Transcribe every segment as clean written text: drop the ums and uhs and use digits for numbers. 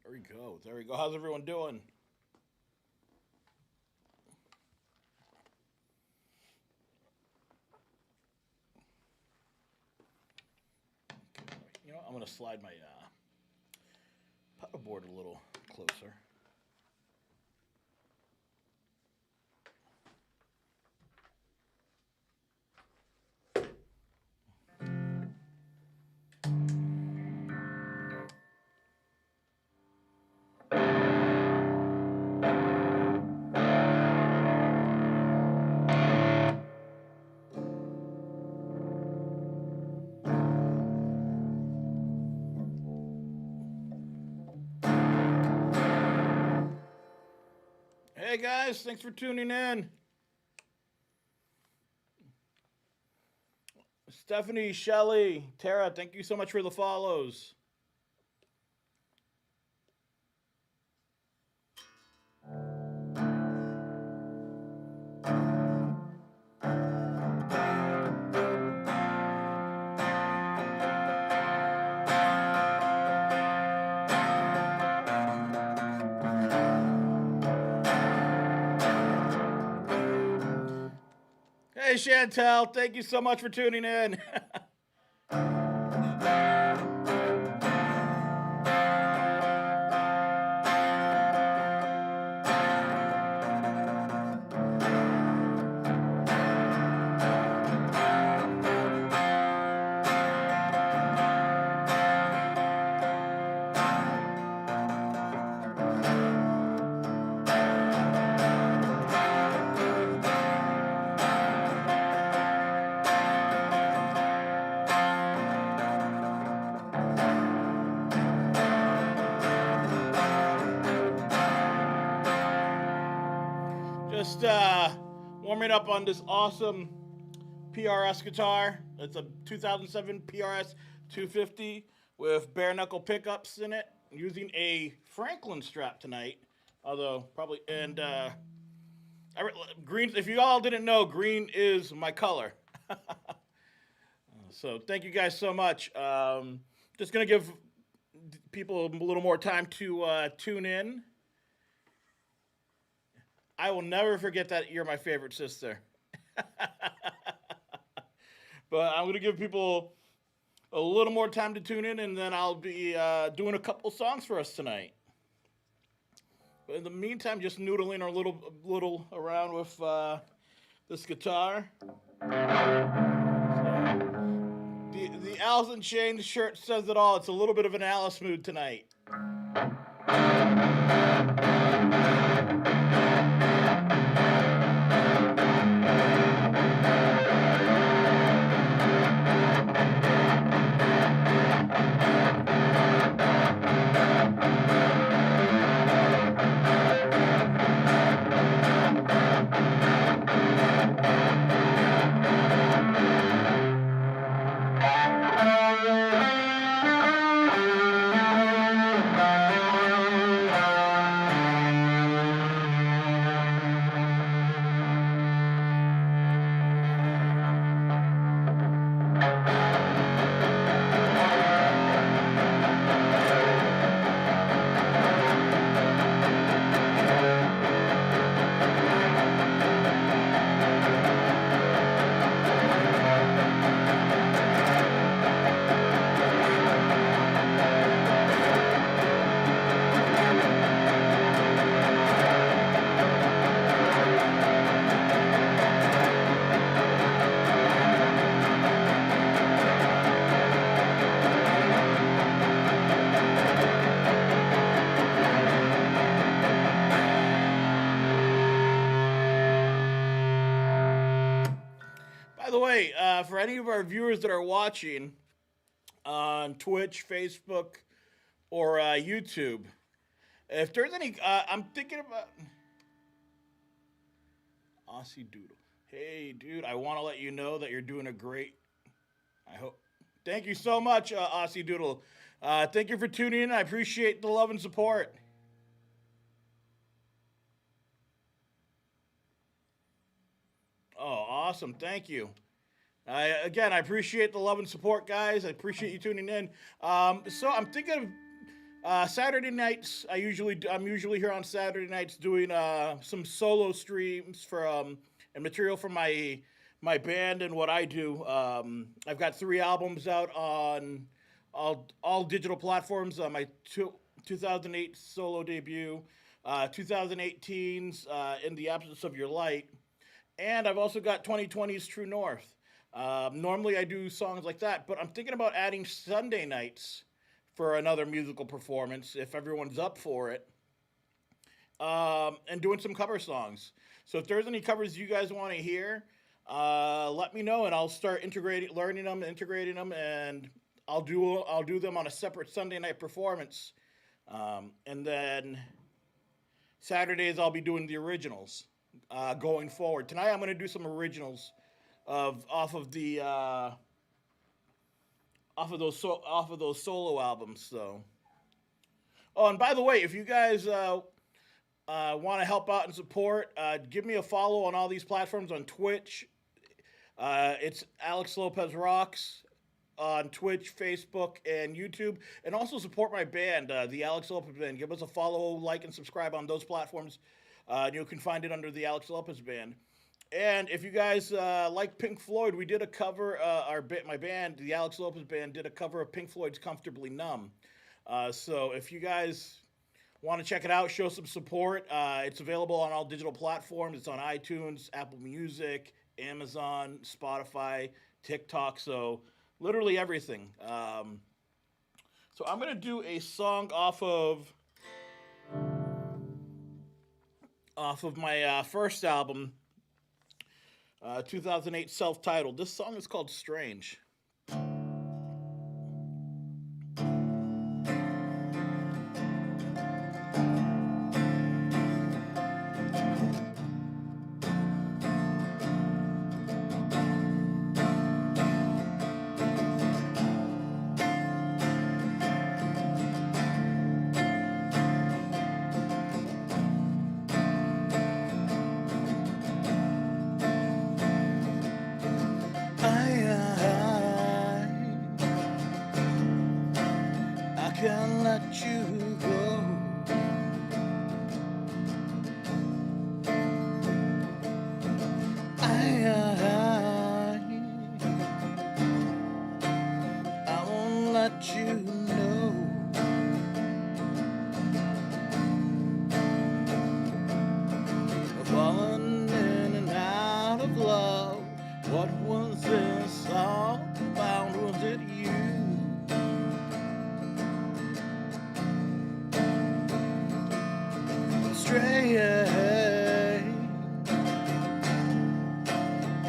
There we go. There we go. How's everyone doing? You know, I'm going to slide my paddleboard a little closer. Hey guys, thanks for tuning in. Stephanie, Shelly, Tara, thank you so much for the follows. Hey Chantel, thank you so much for tuning in. Just warming up on this awesome PRS guitar. It's a 2007 PRS 250 with bare knuckle pickups in it. I'm using a Franklin strap tonight, although probably green. If you all didn't know, green is my color. So thank you guys so much. Just gonna give people a little more time to tune in. I will never forget that you're my favorite sister. But I'm going to give people a little more time to tune in, and then I'll be doing a couple songs for us tonight. But in the meantime, just noodling a little around with this guitar. The Alice in Chains shirt says it all. It's a little bit of an Alice mood tonight. For any of our viewers that are watching on Twitch, Facebook, or YouTube, if there's any, I'm thinking about Aussie Doodle. Hey, dude, I want to let you know that you're doing a great. I hope. Thank you so much, Aussie Doodle. Thank you for tuning in. I appreciate the love and support. Oh, awesome. Thank you. Again, I appreciate the love and support, guys. I appreciate you tuning in. So I'm thinking Saturday nights, I'm usually here on Saturday nights doing some solo streams for and material from my band and what I do. I've got 3 albums out on all digital platforms. My 2008 solo debut, 2018's In the Absence of Your Light, and I've also got 2020's True North. Normally I do songs like that, but I'm thinking about adding Sunday nights for another musical performance if everyone's up for it, and doing some cover songs. So if there's any covers you guys want to hear, let me know and I'll start learning them, integrating them, and I'll do them on a separate Sunday night performance, and then Saturdays I'll be doing the originals going forward. Tonight I'm going to do some originals off of those solo albums. So, oh, and by the way, if you guys want to help out and support, give me a follow on all these platforms on Twitch. It's Alex Lopez Rocks on Twitch, Facebook, and YouTube, and also support my band, the Alex Lopez Band. Give us a follow, like, and subscribe on those platforms. You can find it under the Alex Lopez Band. And if you guys like Pink Floyd, we did a cover. My band, the Alex Lopez Band, did a cover of Pink Floyd's "Comfortably Numb." So if you guys want to check it out, show some support. It's available on all digital platforms. It's on iTunes, Apple Music, Amazon, Spotify, TikTok. So literally everything. So I'm gonna do a song off of my first album. 2008 self-titled. This song is called Strange. Can't let you go. I won't let you know. Falling in and out of love. What was this all about? Was it you?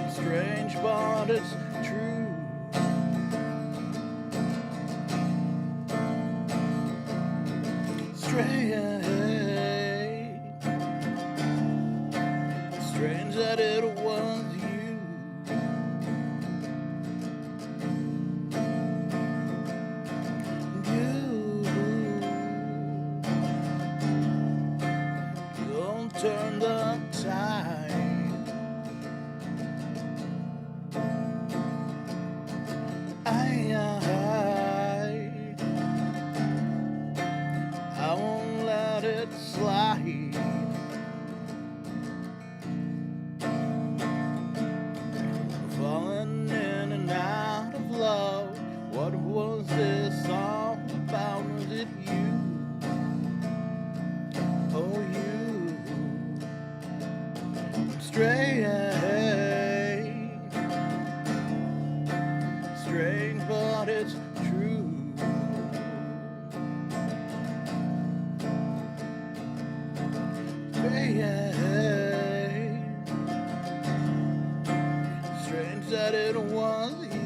Strange, but it's true. Strange that it was you. Don't turn the tide. I won't let it slide. Falling in and out of love. What was this all about? Was it you? Oh, you. Strange, but it's true. Strange that it was you.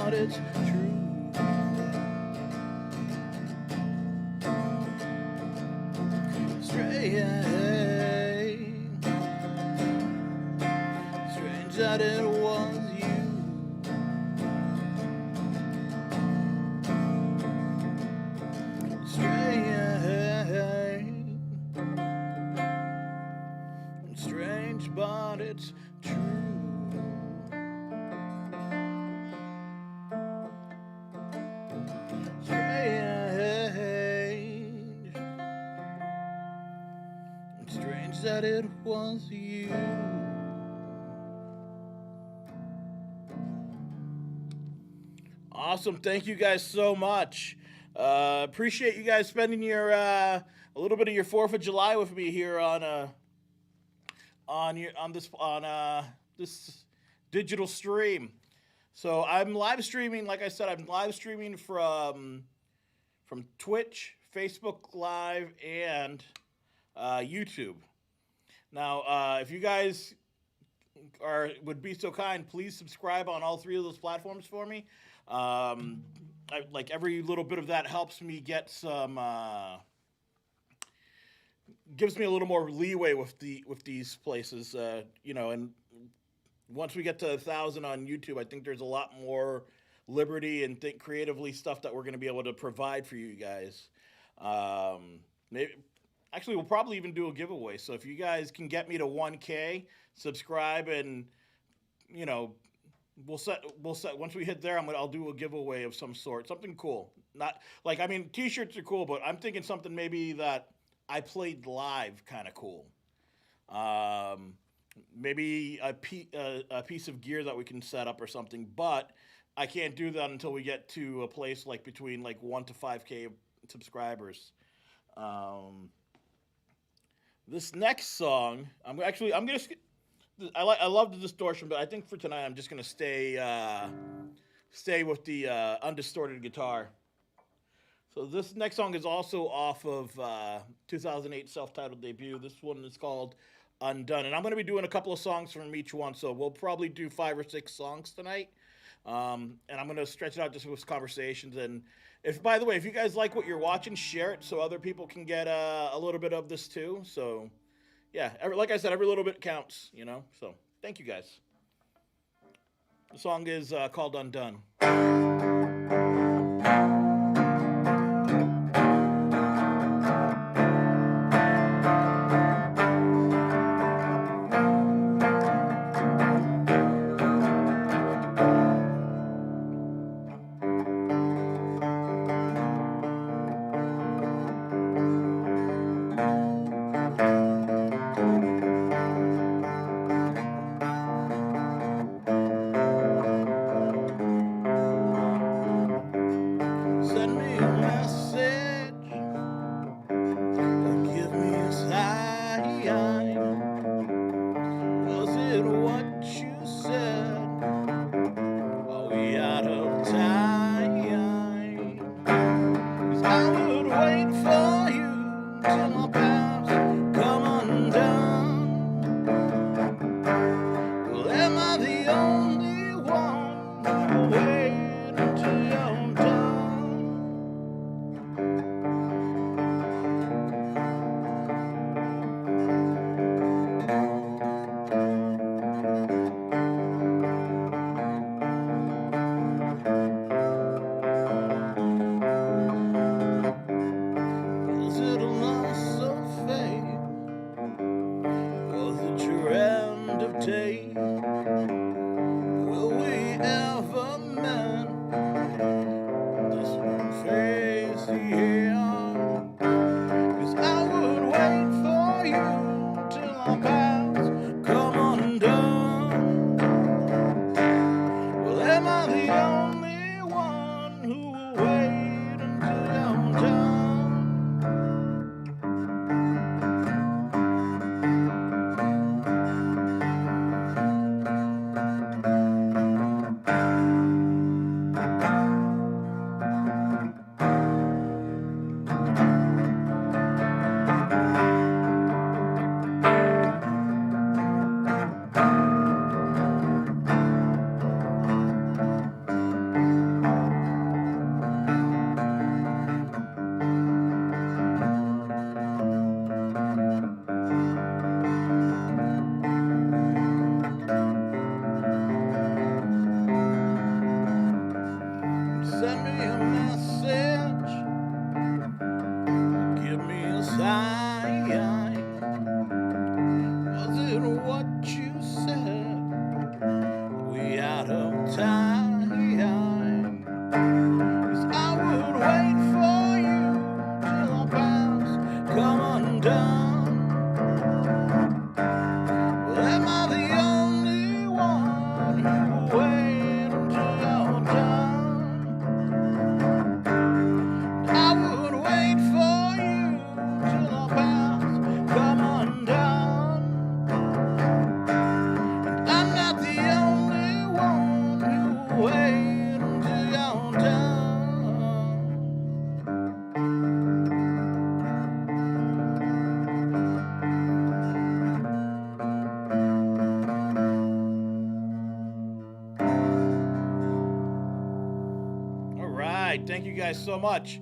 but it's true. Strange that it was you. Strange, but it's true. Strange that it was you. Awesome. Thank you guys so much. Appreciate you guys spending your a little bit of your 4th of July with me here on this digital stream. So I'm live streaming, like I said, I'm live streaming from Twitch, Facebook Live, and YouTube. Now, if you guys would be so kind, please subscribe on all 3 of those platforms for me. Like every little bit of that helps me get some, gives me a little more leeway with these places, you know. And once we get to 1,000 on YouTube, I think there's a lot more liberty and think creatively stuff that we're going to be able to provide for you guys. Maybe. Actually, we'll probably even do a giveaway. So if you guys can get me to 1K, subscribe, and you know, we'll set once we hit there, I'll do a giveaway of some sort, something cool. Not like, I mean, T-shirts are cool, but I'm thinking something maybe that I played live, kind of cool. Maybe a piece of gear that we can set up or something. But I can't do that until we get to a place like between like 1 to 5K subscribers. This next song, I love the distortion, but I think for tonight I'm just gonna stay with the undistorted guitar. So this next song is also off of 2008 self-titled debut. This one is called Undone, and I'm gonna be doing a couple of songs from each one. So we'll probably do 5 or 6 songs tonight, and I'm gonna stretch it out just with conversations. And if, by the way, if you guys like what you're watching, share it so other people can get a little bit of this too. So, yeah, like I said, every little bit counts, you know. So, thank you guys. The song is called Undone. out of time. 'Cause I would wait for you till our paths come undone. Well, am I the only one who will wait until you're done? I would wait for you till our paths come undone. And I'm not the only one who will wait until you're done. All right, thank you guys so much.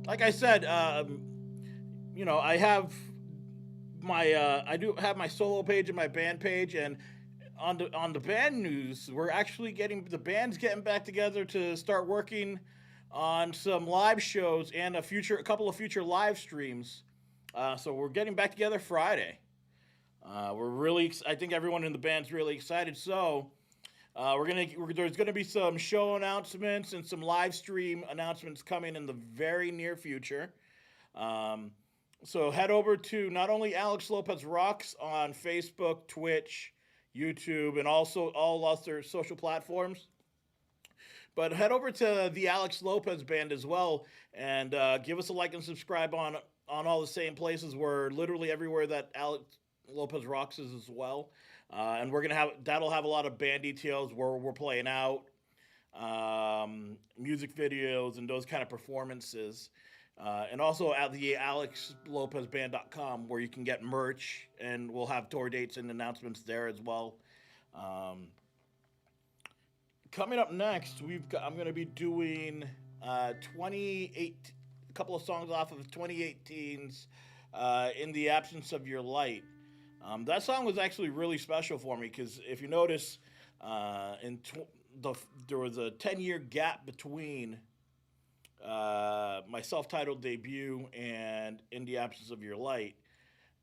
Like I said, you know, I have my I do have my solo page and my band page, and on the band news, we're actually getting the band's getting back together to start working on some live shows and a couple of future live streams. So we're getting back together Friday. I think everyone in the band's really excited. So there's gonna be some show announcements and some live stream announcements coming in the very near future. So head over to not only Alex Lopez Rocks on Facebook, Twitch, YouTube, and also all other social platforms, but head over to the Alex Lopez Band as well, and give us a like and subscribe on all the same places. We're literally everywhere that Alex Lopez Rocks is as well. And that'll have a lot of band details where we're playing out, music videos, and those kind of performances. And also at the AlexLopezBand.com, where you can get merch, and we'll have tour dates and announcements there as well. Coming up next, I'm going to be doing a couple of songs off of 2018's In the Absence of Your Light. That song was actually really special for me because if you notice, there was a 10-year gap between my self-titled debut and In the Absence of Your Light,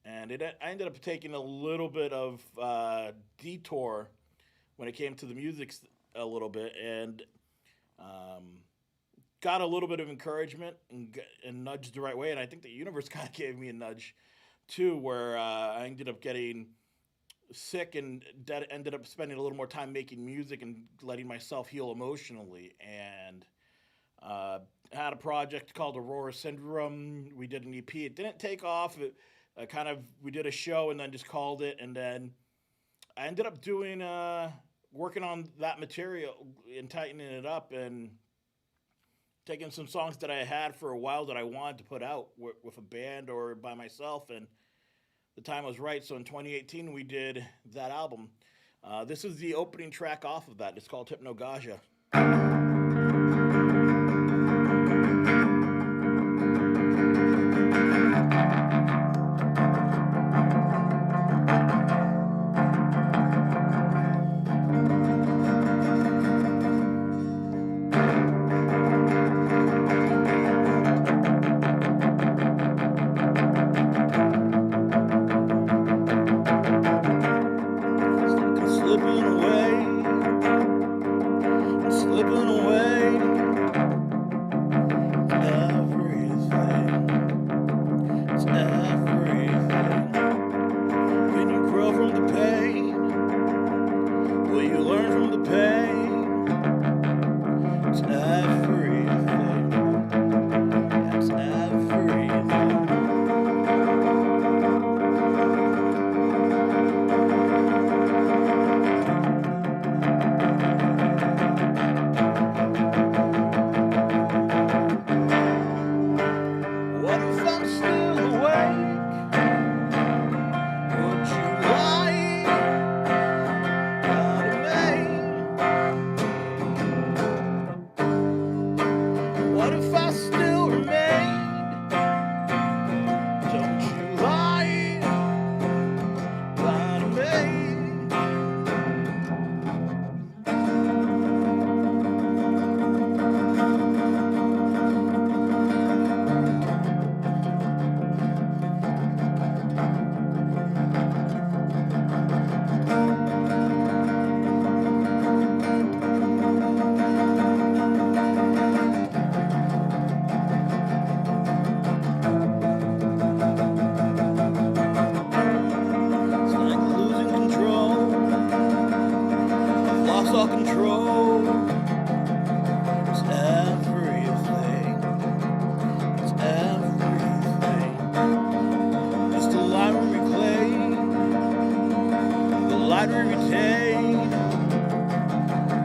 and I ended up taking a little bit of detour when it came to the music a little bit, and got a little bit of encouragement and nudged the right way, and I think the universe kind of gave me a nudge too, where I ended up getting sick and ended up spending a little more time making music and letting myself heal emotionally, and had a project called Aurora Syndrome. We did an EP. It didn't take off. We did a show and then just called it, and then I ended up working on that material and tightening it up and taking some songs that I had for a while that I wanted to put out with a band or by myself, and the time was right. So in 2018, we did that album. This is the opening track off of that. It's called Hypnagogia. Slipping away lost all control. It's everything. It's everything. It's the light we reclaim, the light we retain.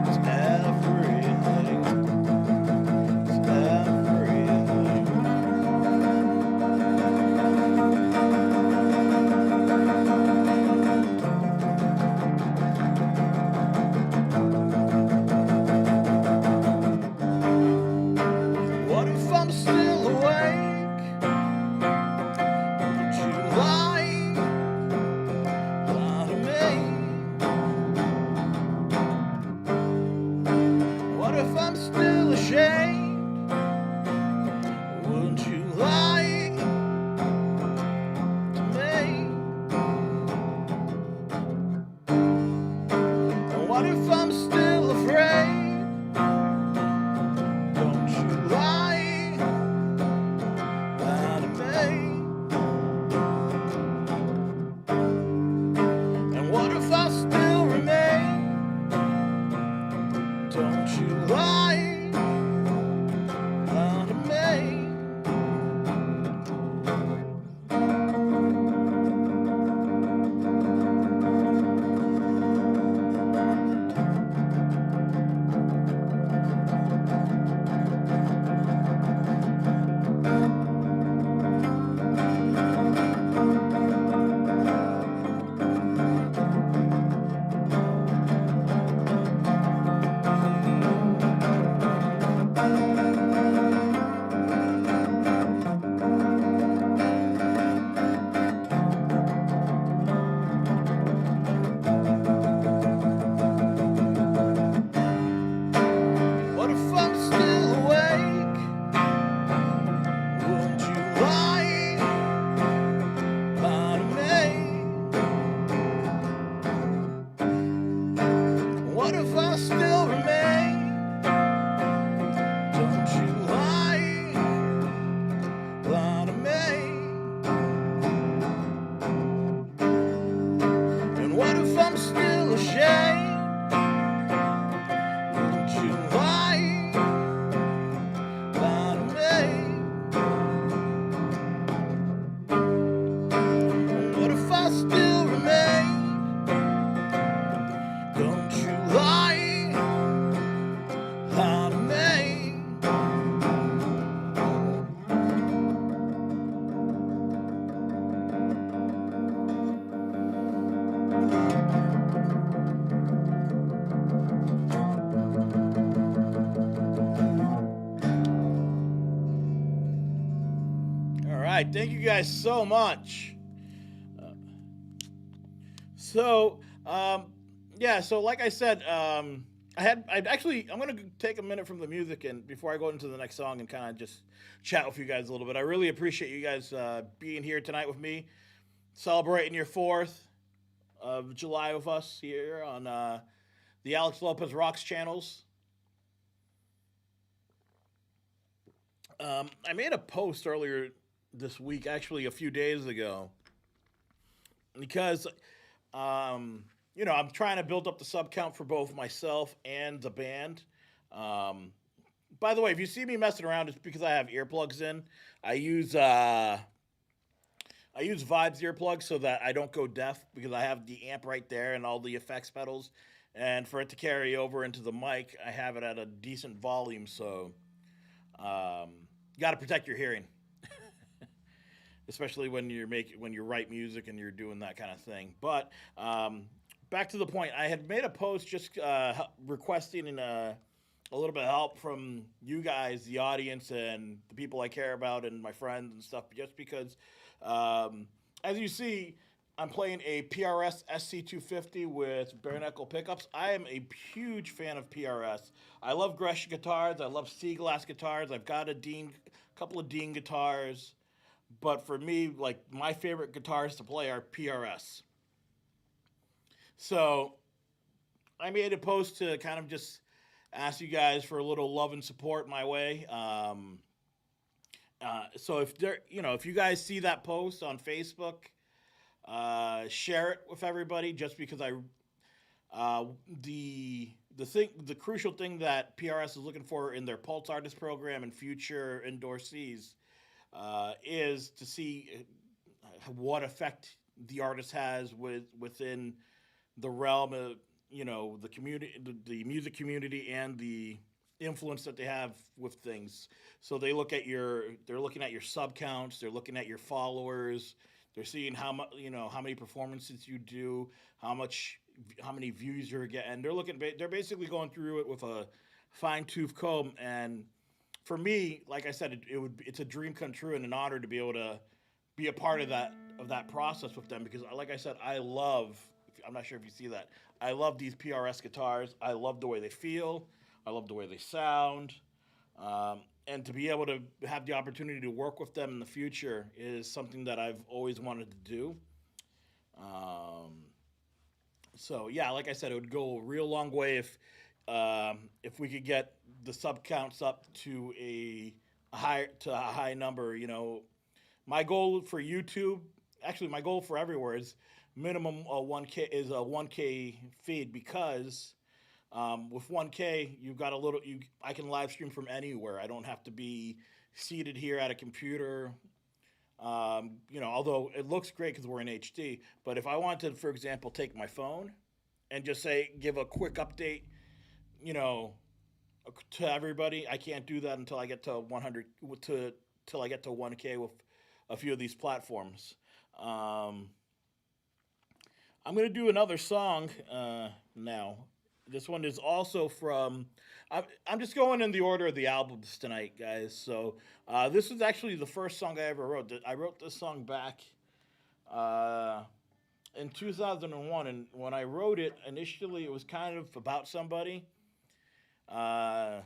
It's everything. It's everything. What if I'm still awake? Would you lie to me? What if I'm still ashamed? Would you lie to me? And what if I'm still afraid? Don't you lie to me. And what if I still remain? Don't you lie to me. What if I'm still awake? Won't you lie to me? What if I still remain? Don't you lie to me. And what if I'm still ashamed? Won't you lie to me? And what if I still remain? Don't you lie to me. All right, thank you guys so much. So like I said, I'm gonna take a minute from the music and before I go into the next song and kind of just chat with you guys a little bit. I really appreciate you guys being here tonight with me, celebrating your 4th of July with us here on the Alex Lopez Rocks channels. I made a post earlier this week, actually a few days ago, because I'm trying to build up the sub count for both myself and the band. By the way, if you see me messing around, it's because I have earplugs in. I use Vibes earplugs so that I don't go deaf because I have the amp right there and all the effects pedals. And for it to carry over into the mic, I have it at a decent volume. So you got to protect your hearing, especially when you write music and you're doing that kind of thing. But back to the point, I had made a post just requesting a little bit of help from you guys, the audience, and the people I care about, and my friends and stuff. Just because, as you see, I'm playing a PRS SC250 with bare knuckle pickups. I am a huge fan of PRS. I love Gresham guitars. I love sea glass guitars. I've got a couple of Dean guitars. But for me, like, my favorite guitars to play are PRS. So I made a post to kind of just ask you guys for a little love and support my way. So if you guys see that post on Facebook, share it with everybody. Just because the the crucial thing that PRS is looking for in their Pulse Artist program and future endorsees is to see what effect the artist has within the realm of the community, the music community, and the influence that they have with things. So they're looking at your sub counts, they're looking at your followers, they're seeing how much how many performances you do, how many views you're getting. They're basically going through it with a fine tooth comb. And for me, like I said, it's a dream come true and an honor to be able to be a part of that process with them, because like I said, I'm not sure if you see that. I love these PRS guitars. I love the way they feel. I love the way they sound. And to be able to have the opportunity to work with them in the future is something that I've always wanted to do. So yeah, like I said, it would go a real long way if we could get the sub counts up to a high number. My goal for YouTube, actually, my goal for everywhere is minimum 1K is a 1K feed, because with 1K you've got I can live stream from anywhere. I don't have to be seated here at a computer. Although it looks great because we're in HD, but if I wanted to, for example, take my phone and just give a quick update, to everybody, I can't do that until I get to 100 till I get to 1K with a few of these platforms. I'm gonna do another song now. This one is also from. I'm just going in the order of the albums tonight, guys. So this is actually the first song I ever wrote. I wrote this song back in 2001, and when I wrote it initially, it was kind of about somebody, and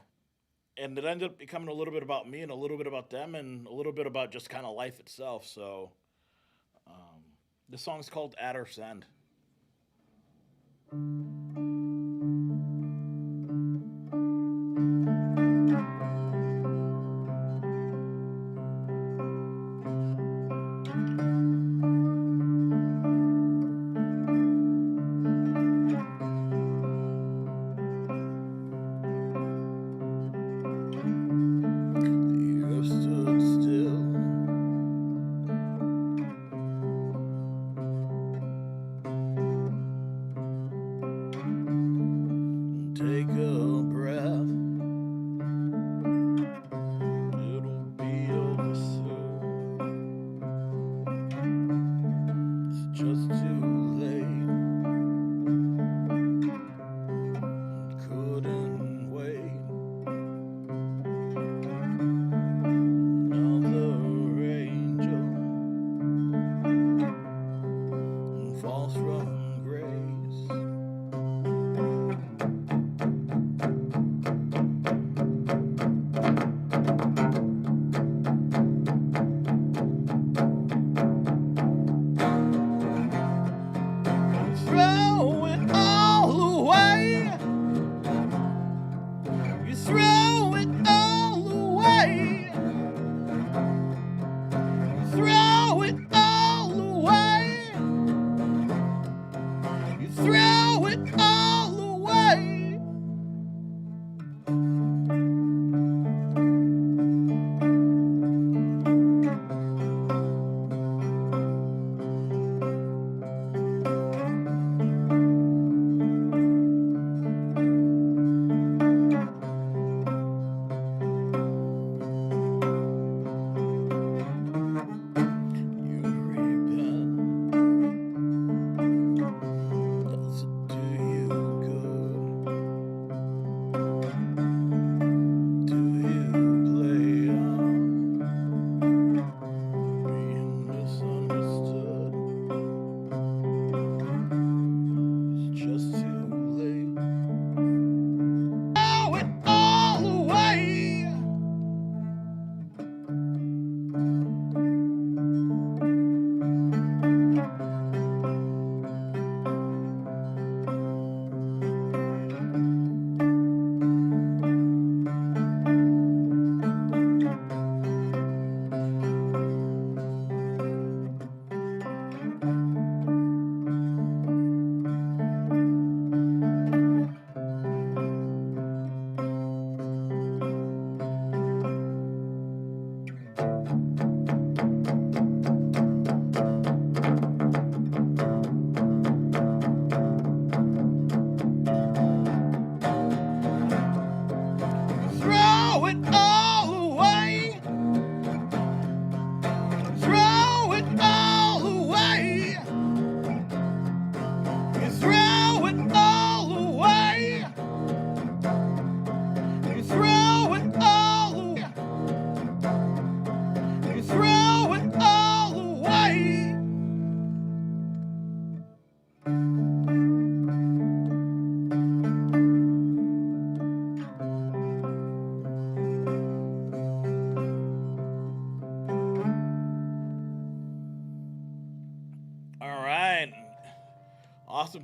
it ended up becoming a little bit about me and a little bit about them and a little bit about just kind of life itself. So this song's called "At Earth's End."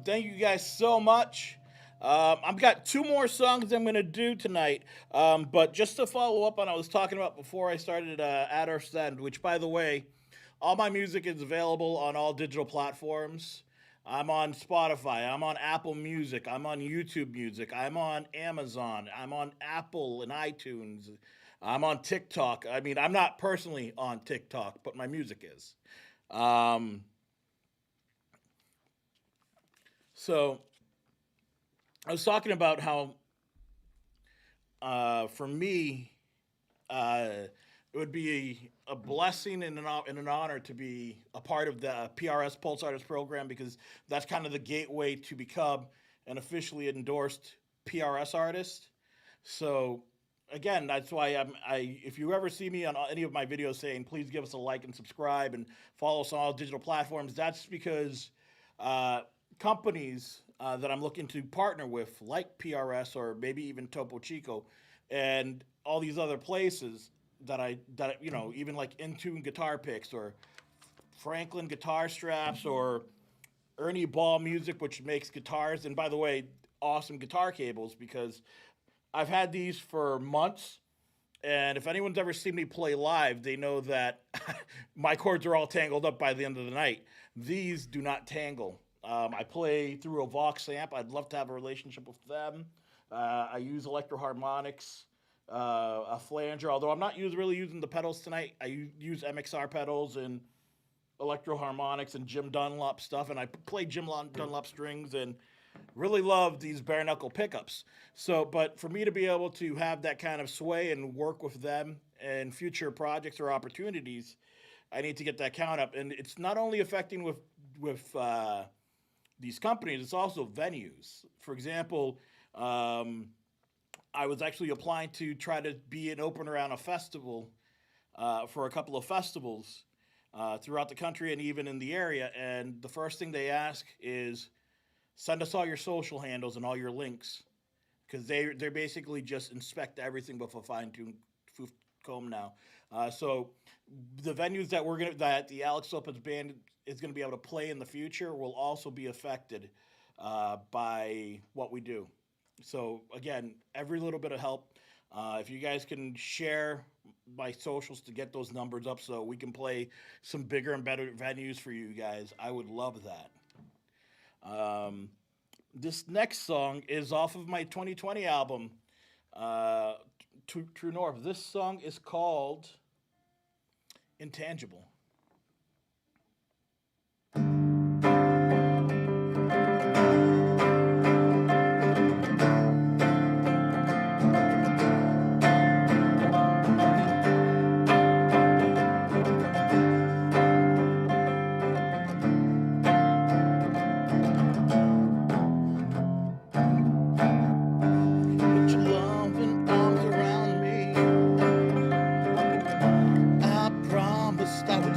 Thank you guys so much. I've got two more songs I'm going to do tonight. But just to follow up on what I was talking about before I started At Our Send, which, by the way, all my music is available on all digital platforms. I'm on Spotify. I'm on Apple Music. I'm on YouTube Music. I'm on Amazon. I'm on Apple and iTunes. I'm on TikTok. I mean, I'm not personally on TikTok, but my music is. Um, so I was talking about how, for me, it would be a blessing and an honor to be a part of the PRS Pulse Artist program, because that's kind of the gateway to become an officially endorsed PRS artist. So again, that's why if you ever see me on any of my videos saying, please give us a like and subscribe and follow us on all digital platforms, that's because companies that I'm looking to partner with, like PRS or maybe even Topo Chico and all these other places that even like Intune Guitar Picks or Franklin Guitar Straps or Ernie Ball Music, which makes guitars, and by the way, awesome guitar cables, because I've had these for months, and if anyone's ever seen me play live, they know that my cords are all tangled up by the end of the night. These do not tangle. I play through a Vox amp. I'd love to have a relationship with them. I use Electro Harmonics, a flanger, although I'm not really using the pedals tonight. I use MXR pedals and Electro Harmonics and Jim Dunlop stuff, and I play Jim Dunlop strings and really love these bare knuckle pickups. So, but for me to be able to have that kind of sway and work with them in future projects or opportunities, I need to get that count up. And it's not only affecting with these companies, it's also venues. For example, I was actually applying to try to be an opener on a festival for a couple of festivals throughout the country and even in the area. And the first thing they ask is, send us all your social handles and all your links, because they basically just inspect everything with a fine-tuned comb now. So the venues that the Alex Lopez band is going to be able to play in the future will also be affected by what we do. So again, every little bit of help. If you guys can share my socials to get those numbers up so we can play some bigger and better venues for you guys, I would love that. This next song is off of my 2020 album, True North. This song is called Intangible. I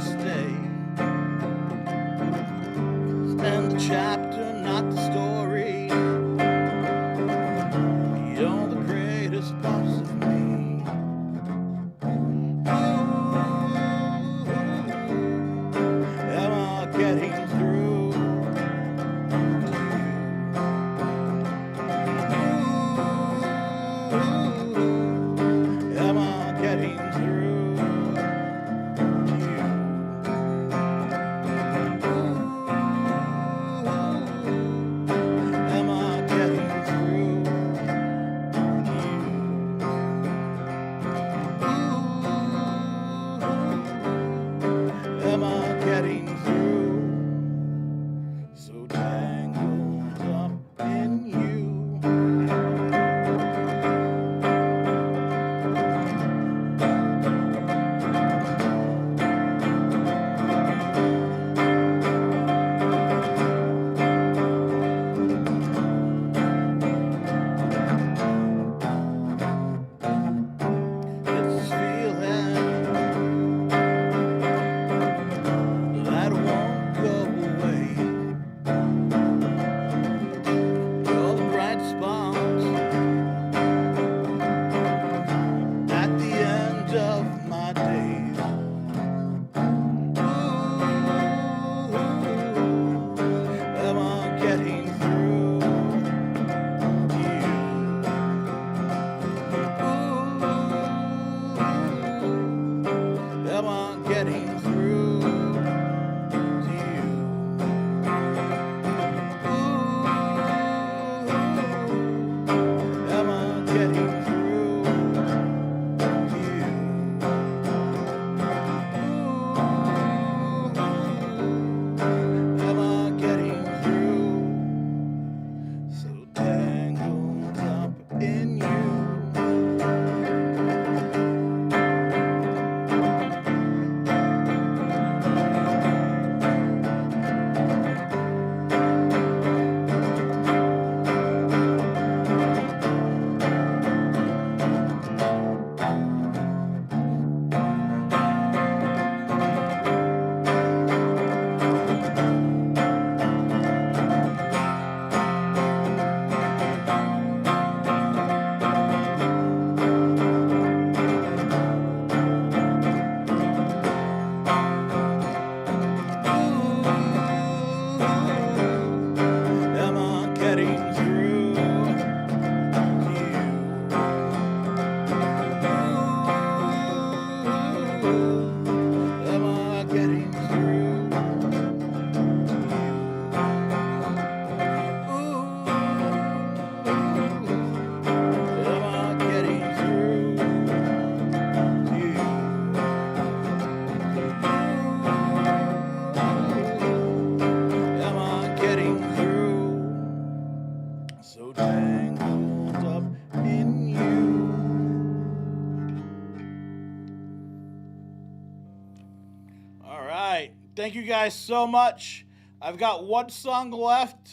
so tangled up in you. All right. Thank you guys so much. I've got one song left.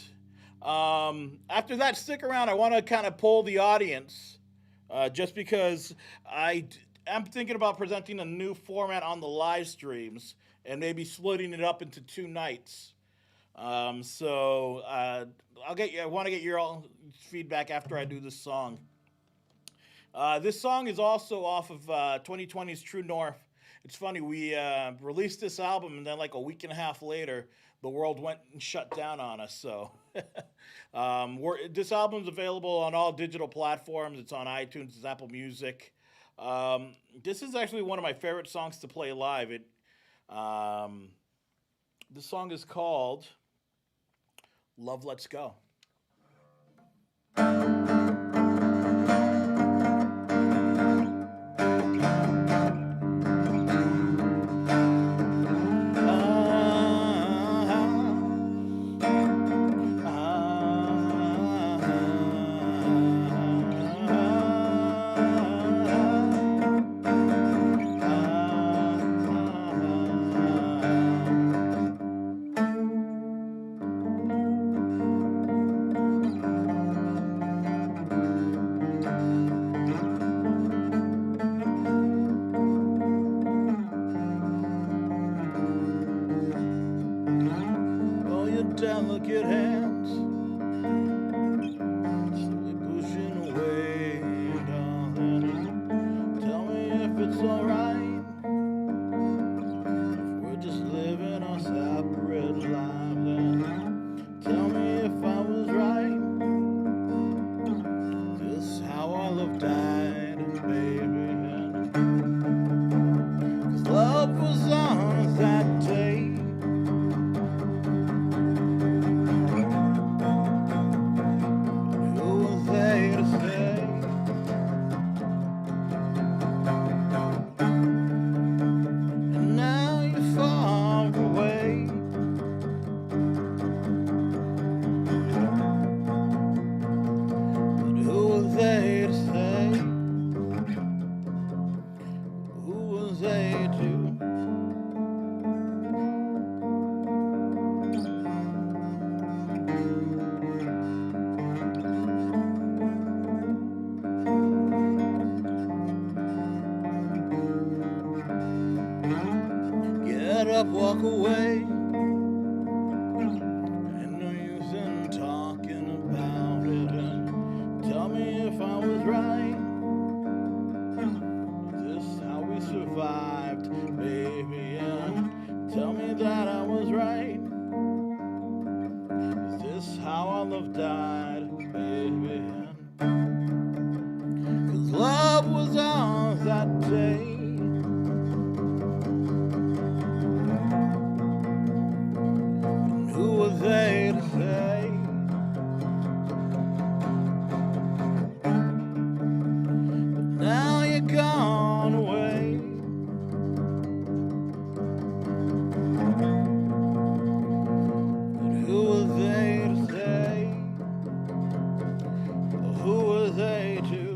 After that, stick around. I want to kind of poll the audience just because I'm thinking about presenting a new format on the live streams and maybe splitting it up into 2 nights. I want to get your all feedback after I do this song. This song is also off of 2020's True North. It's funny, we released this album, and then like a week and a half later, the world went and shut down on us. So this album's available on all digital platforms. It's on iTunes, it's Apple Music. This is actually one of my favorite songs to play live. This song is called Love Let's Go. Delicate hands slowly pushing away, darling. Tell me if it's alright if we're just living our separate lives. And tell me if I was right. This is how our love died, baby. 'Cause love was on that day. Walk away. Ain't no use in talking about it. And tell me if I was right. Is this how we survived, baby? And tell me that I was right. Is this how our love died, baby? 'Cause love was ours that day. They to say, but now you're gone away. But who were they to say? Who were they to?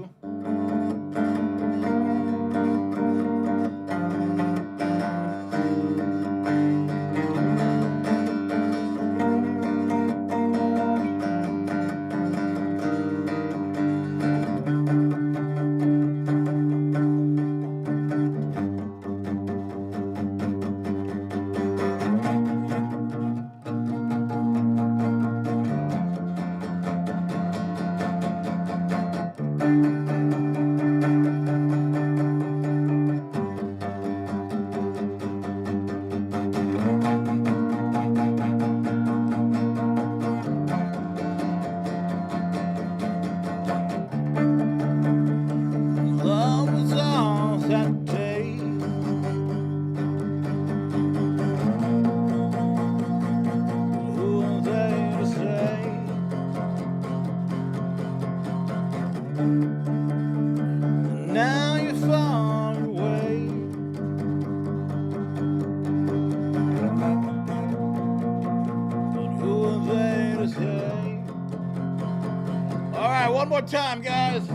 right, one more time, guys.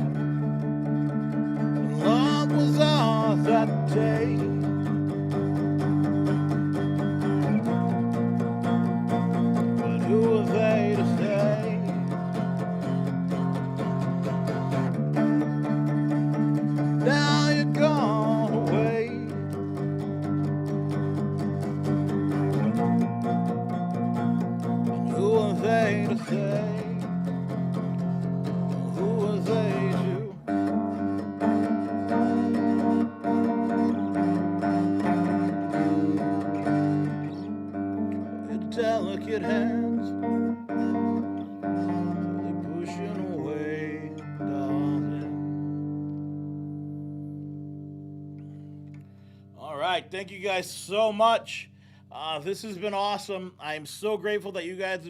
Love was all that day. But who was they to say? Now you're gone away. And who was they to say? Who was they to? Your delicate hands, they're pushing away, darling. All right, thank you guys so much. This has been awesome. I am so grateful that you guys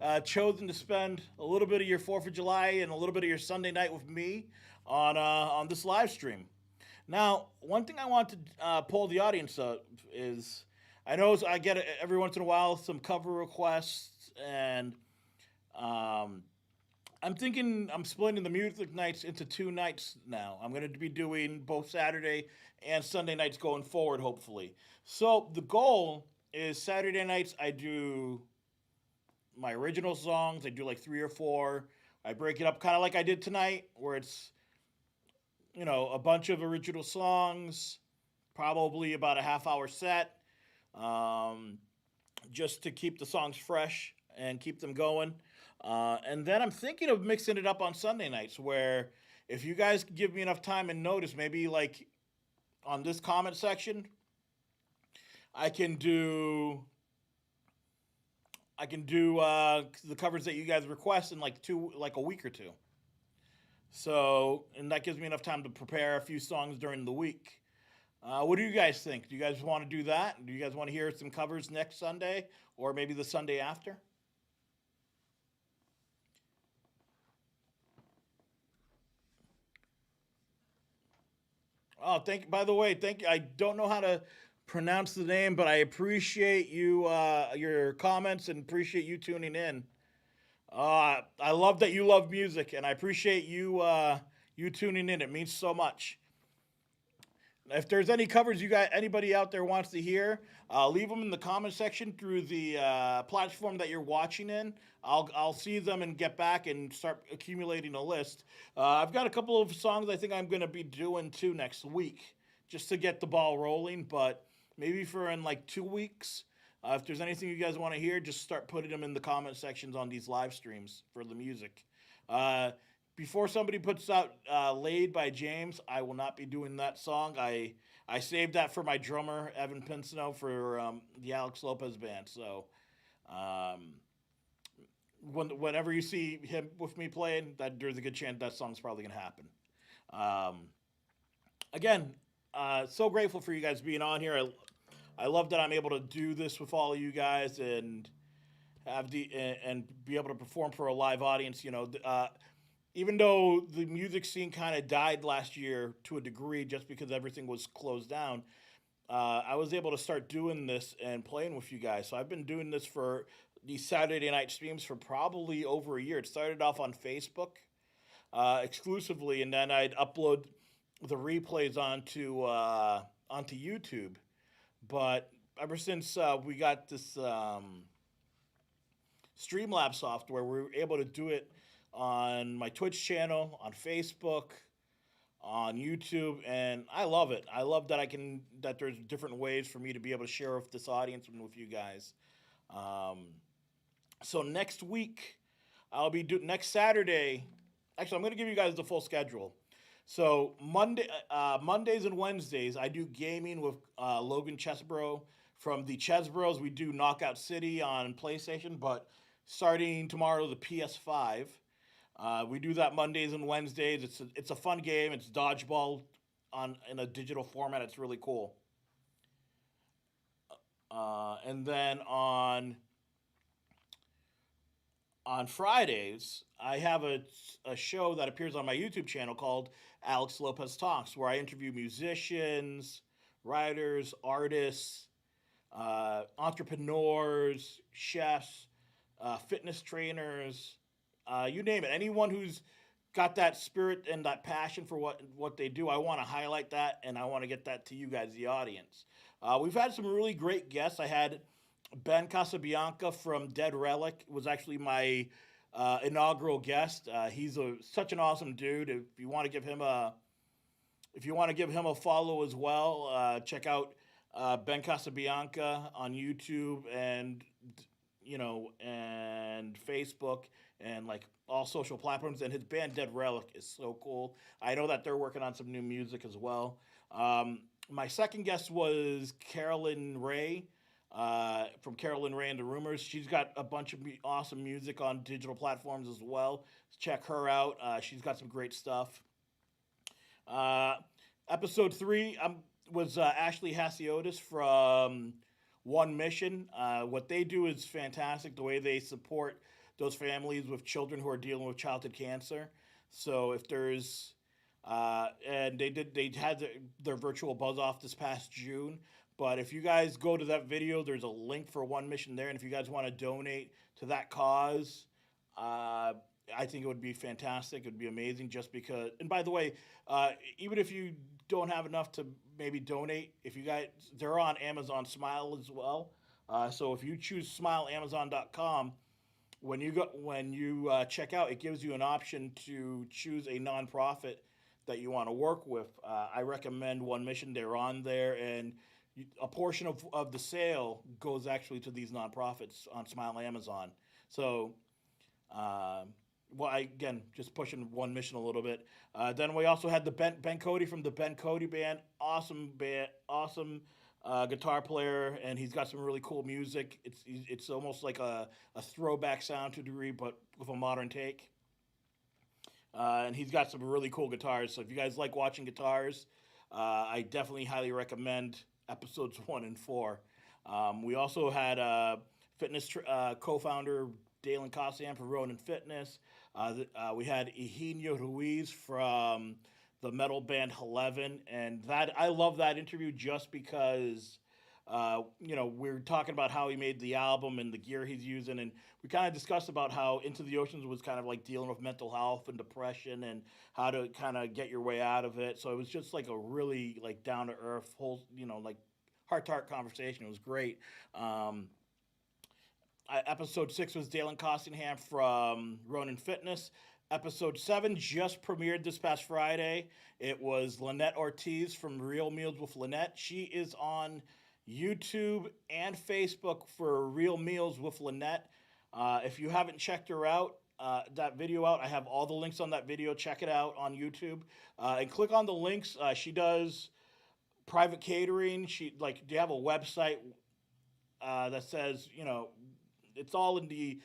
have chosen to spend a little bit of your 4th of July and a little bit of your Sunday night with me on this live stream. Now, one thing I want to poll the audience up is, I know I get it every once in a while some cover requests, and I'm thinking I'm splitting the music nights into 2 nights now. I'm going to be doing both Saturday and Sunday nights going forward, hopefully. So the goal is Saturday nights I do my original songs. I do like 3 or 4. I break it up kind of like I did tonight, where it's, you know, a bunch of original songs, probably about a half-hour set, just to keep the songs fresh and keep them going. And then I'm thinking of mixing it up on Sunday nights, where if you guys give me enough time and notice, maybe like on this comment section, I can do the covers that you guys request in like a week or 2. So, and that gives me enough time to prepare a few songs during the week. What do you guys think? Do you guys want to do that? Do you guys want to hear some covers next Sunday, or maybe the Sunday after? Oh, by the way, thank you. I don't know how to pronounce the name, but I appreciate you, your comments, and appreciate you tuning in. I love that you love music, and I appreciate you, you tuning in. It means so much. If there's any covers anybody out there wants to hear, leave them in the comment section through the platform that you're watching in. I'll see them and get back and start accumulating a list. I've got a couple of songs I think I'm going to be doing too next week, just to get the ball rolling. But maybe for in like 2 weeks, if there's anything you guys want to hear, just start putting them in the comment sections on these live streams for the music. Before somebody puts out Laid by James, I will not be doing that song. I saved that for my drummer, Evan Pinsino, for the Alex Lopez band. So whenever you see him with me playing, there's a good chance that song's probably going to happen. Again, so grateful for you guys being on here. I love that I'm able to do this with all of you guys and and be able to perform for a live audience. You know, even though the music scene kind of died last year to a degree just because everything was closed down, I was able to start doing this and playing with you guys. So I've been doing this for these Saturday night streams for probably over a year. It started off on Facebook exclusively, and then I'd upload the replays onto YouTube. But ever since we got this Streamlabs software, we were able to do it on my Twitch channel, on Facebook, on YouTube, and I love it. I love that that there's different ways for me to be able to share with this audience and with you guys. So next week, next Saturday. Actually, I'm going to give you guys the full schedule. So Mondays and Wednesdays, I do gaming with Logan ChezBros from the ChezBros. We do Knockout City on PlayStation, but starting tomorrow, the PS5. We do that Mondays and Wednesdays. It's a fun game. It's dodgeball in a digital format. It's really cool. And then on Fridays, I have a show that appears on my YouTube channel called Alex Lopez Talks, where I interview musicians, writers, artists, entrepreneurs, chefs, fitness trainers, you name it. Anyone who's got that spirit and that passion for what they do, I want to highlight that, and I want to get that to you guys, the audience. We've had some really great guests. I had Ben Casabianca from Dead Relic was actually my inaugural guest. He's such an awesome dude. If you want to give him a follow as well, check out Ben Casabianca on YouTube and and Facebook and like all social platforms. And his band Dead Relic is so cool. I know that they're working on some new music as well. My second guest was Carolyn Ray from Carolyn Ray and the Rumors. She's got a bunch of awesome music on digital platforms as well. Check her out. She's got some great stuff. Episode 3 was Ashley Hasiotis from One Mission. What they do is fantastic. The way they support those families with children who are dealing with childhood cancer. So if there's and they had their virtual buzz off this past June. But if you guys go to that video, there's a link for One Mission there. And if you guys want to donate to that cause, I think it would be fantastic. It would be amazing just because. And by the way, even if you don't have enough to maybe donate, if you guys, they're on Amazon Smile as well. So if you choose smileamazon.com, when you check out, it gives you an option to choose a nonprofit that you want to work with. I recommend One Mission. They're on there, and a portion of the sale goes actually to these nonprofits on Smile Amazon. So, again, just pushing One Mission a little bit. Then we also had the Ben Cody from the Ben Cody Band. Awesome band, awesome guitar player, and he's got some really cool music. It's almost like a throwback sound to a degree, but with a modern take. And he's got some really cool guitars. So if you guys like watching guitars, I definitely highly recommend episodes 1 and 4. We also had fitness co-founder Dalen Costian from Ronin Fitness. We had Eugenio Ruiz from the metal band Eleven, and that I love that interview just because we're talking about how he made the album and the gear he's using, and we kind of discussed about how Into the Oceans was kind of like dealing with mental health and depression and how to kind of get your way out of it. So it was just like a really like down to earth whole like heart to heart conversation. It was great. Episode 6 was Dalen Costingham from Ronin Fitness. Episode 7 just premiered this past Friday. It was Lynette Ortiz from Real Meals with Lynette. She is on YouTube and Facebook for Real Meals with Lynette. If you haven't checked her out, that video out, I have all the links on that video. Check it out on YouTube and click on the links. She does private catering. They have a website that says, it's all in the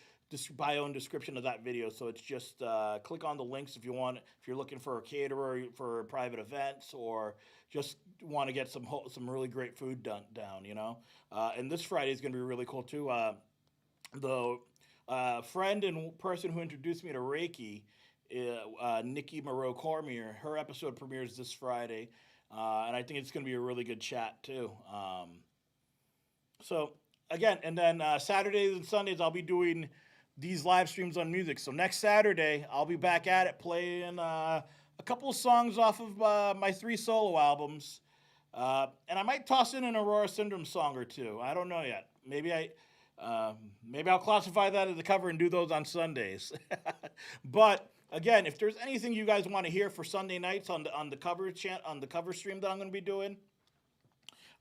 bio and description of that video. So it's just click on the links if you're looking for a caterer for private events or just want to get some really great food down. And this Friday is going to be really cool too. The friend and person who introduced me to Reiki, Nikki Moreau Cormier, her episode premieres this Friday, and I think it's going to be a really good chat too. Again, and then Saturdays and Sundays, I'll be doing these live streams on music. So next Saturday, I'll be back at it playing a couple of songs off of my 3 solo albums. And I might toss in an Aurora Syndrome song or 2. I don't know yet. Maybe I'll classify that as a cover and do those on Sundays. But again, if there's anything you guys want to hear for Sunday nights on the cover stream that I'm going to be doing,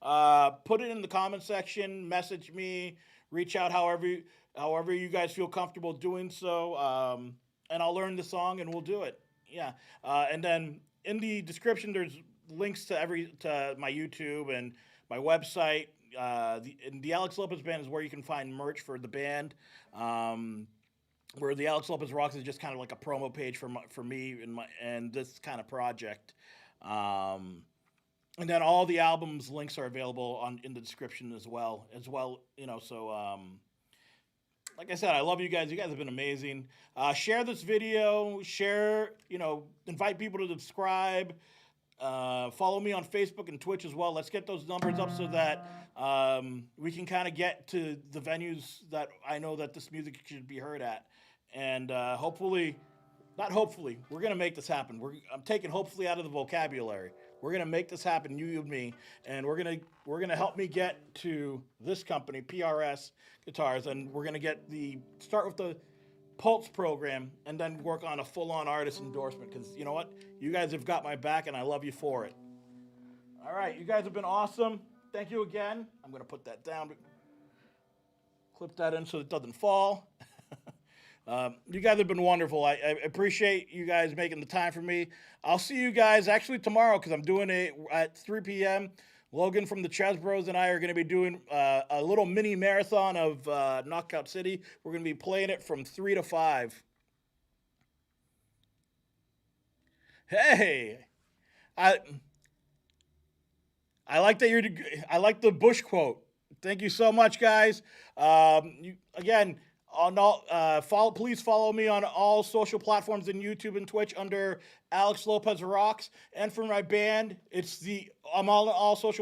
put it in the comment section, message me, reach out however you guys feel comfortable doing so, and I'll learn the song and we'll do it. Yeah, and then in the description there's links to my YouTube and my website. The Alex Lopez Band is where you can find merch for the band. Where the Alex Lopez Rocks is just kind of like a promo page for me and this kind of project. And then all the albums links are available in the description as well. So like I said, I love you guys. You guys have been amazing. Share this video. Invite people to subscribe. Follow me on Facebook and Twitch as well. Let's get those numbers up so that we can kind of get to the venues that I know that this music should be heard at. And hopefully, not hopefully, we're going to make this happen. I'm taking hopefully out of the vocabulary. We're going to make this happen, you and me, and we're going to help me get to this company, PRS Guitars, and we're going to start with the Pulse program and then work on a full-on artist endorsement, because you know what? You guys have got my back, and I love you for it. All right, you guys have been awesome. Thank you again. I'm going to put that down, clip that in so it doesn't fall. You guys have been wonderful. I appreciate you guys making the time for me. I'll see you guys actually tomorrow, because I'm doing it at 3 p.m. Logan from the ChezBros and I are going to be doing a little mini marathon of Knockout City. We're going to be playing it from 3 to 5. Hey, I like that I like the Bush quote. Thank you so much, guys. Again, on all, please follow me on all social platforms and YouTube and Twitch under Alex Lopez Rocks. And for my band, I'm on all social